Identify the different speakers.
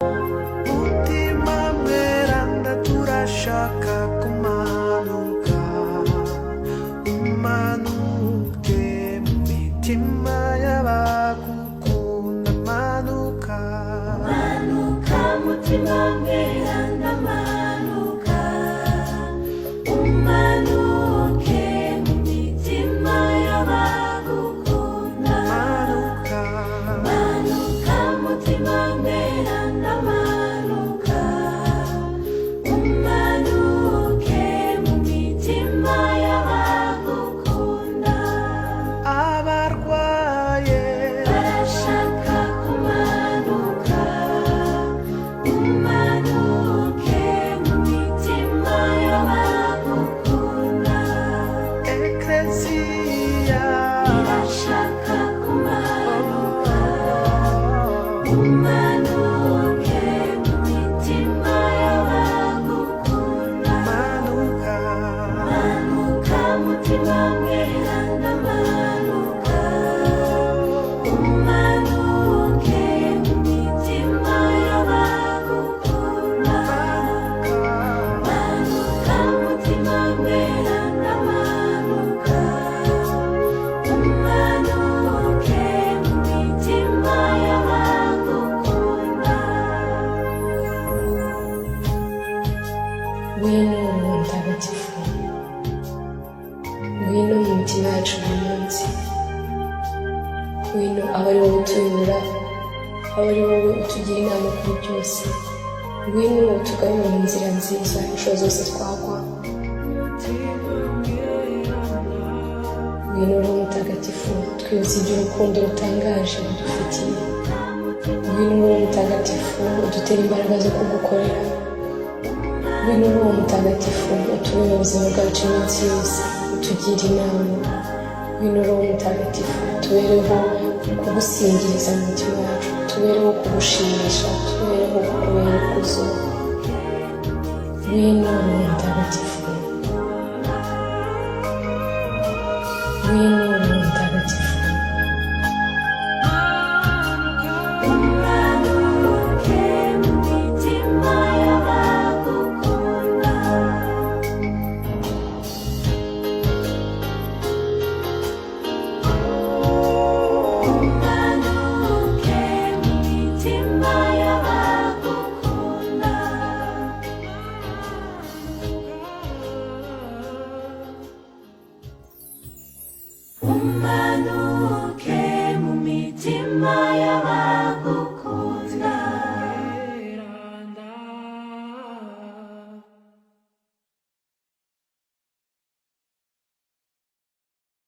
Speaker 1: Mutima Mweranda turashaka kumanuka, umanuke mu mitima y'abagukunda. Manuka,
Speaker 2: Manuka Mutima Mweranda, manuka, umanuke mu mitima y'abagukunda.
Speaker 1: manuka,
Speaker 2: Manuka Mutima Mweranda, manuka, umanuke mu mitima y'abagukunda.
Speaker 1: abarwaye
Speaker 2: Barashaka kumanuka, umanuke mu mitima y'abagukunda.
Speaker 1: ekleziya
Speaker 2: Barashaka kumanuka, umanuke mu mitima y'abagukunda.
Speaker 1: manuka,
Speaker 2: Manuka Mutima Mweranda, manuka, umanuke mu mitima y'abagukunda. Manuka Mutima Mweranda, manuka, umanuke mu mitima y'abagukunda.
Speaker 3: Ngwino mutagatifu, ngwino mu mitima yacu buri munsi, ngwino aba ari wowe utuyobora, aba ari wowe utugira inama kuri byose, ngwino utugarure mu nzira nziza inshuro zose twagwa. Ngwino uri mutagatifu, twibutse iby'urukundo rutangaje udufitiye. Ngwino uri mutagatifu, udutera imbaraga zo kugukorera. Ngwino uri mutagatifu, utubere ubuzima bwacu iminsi yose, utugira inama. Ngwino uri mutagatifu, tubereho kugusingiriza mu mitima yacu, tubereho kugushimisha, tubereho kukubera ikuzo. Ngwino uri mutagatifu.